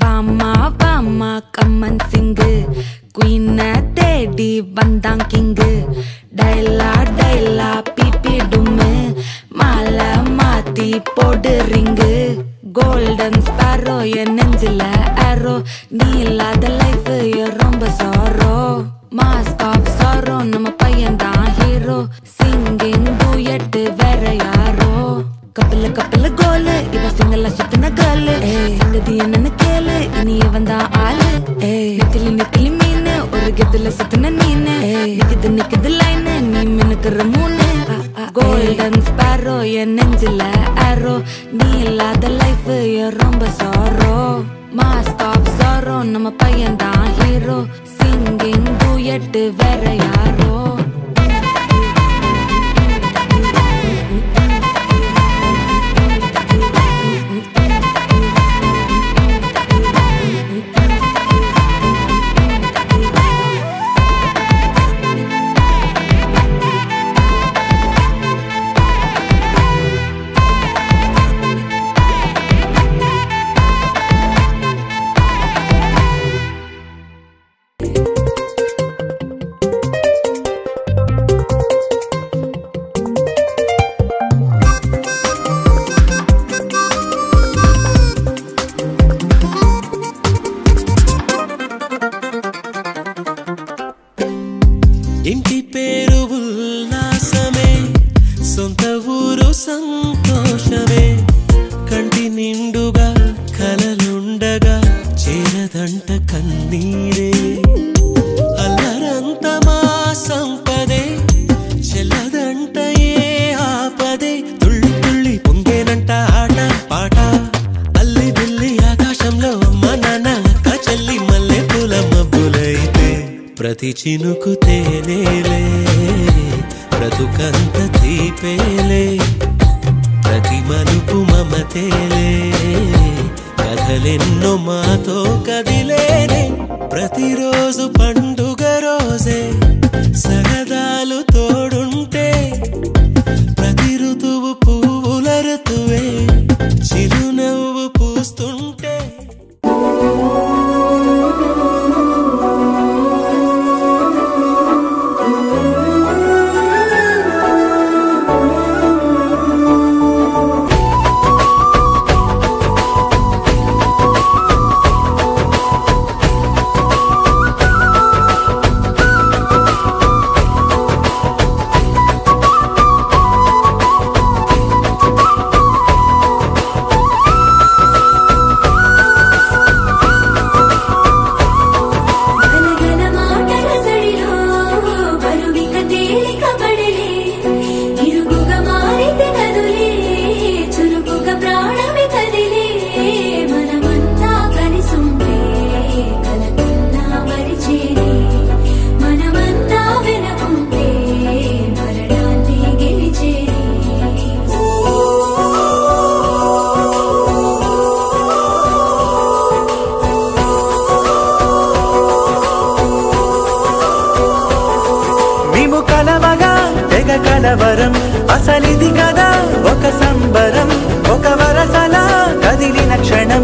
வாமா வாமா கம்மன் சிங்கு குயின தேடி வந்தான் கிங்கு டைலா டைலா பிபி டும்மு மாலை மாத்தி போடு ரிங்கு கோல்டன் ஸ்பாரோ என் நெஞ்சில ஆரோ நீ இல்லாத லைஃப் ரொம்ப சாரோ மாஸ்க் ஆஃப் சாரோ நம்ம பையன் தான் ஹீரோ சிங்கிங் டூயட் வேற யாரோ கப்பல கப்பல கோலு இவ சிங்கல சுத்தின கேளு சங்கதி என்னன்னு கேளு இனி இவன் தான் ஆளு நெத்திலி நெத்திலி மீனு ஒரு கெத்துல சுத்தின நீனு நிக்குது நிக்குது லைனு நீ மினுக்குற மூணு கோல்டன் ஸ்பாரோ என் நெஞ்சில ஆரோ நீ இல்லாத லைஃப் ரொம்ப சாரோ மாஸ்க் ஆஃப் சாரோ நம்ம பையன் தான் ஹீரோ சிங்கிங் டூயட் வேற யாரோ ఇంటి పేరు ఉల్లాసమే సొంత ఊరు సంతోషమే కంటి నిండుగా కలలుండగా చేరదంట కన్నీరే అల్లరంత మా సంపదే చెల్లదంట ఏ ఆపదే తుళ్ళి తుళ్ళి పొంగేనంట ఆట పాట అల్లి బిల్లి ఆకాశంలో అమ్మ నాన్న అక్క చెల్లి మల్లె పూల మబ్బులైతే ప్రతి చినుకు తేనేలే బ్రతుకంత తీపేలే ప్రతి మలుపు మమతేలే కథలెన్నో మాతో కదిలేనే ప్రతిరోజు పండుగ రోజే సరదాలు తోడుంటే ప్రతి ఋతువు పువ్వుల ఋతువే చిరునవ్వు పూస్తుంటే కలవరం అసలిది కదా ఒక సంబరం ఒక వరసలా కదిలిన క్షణం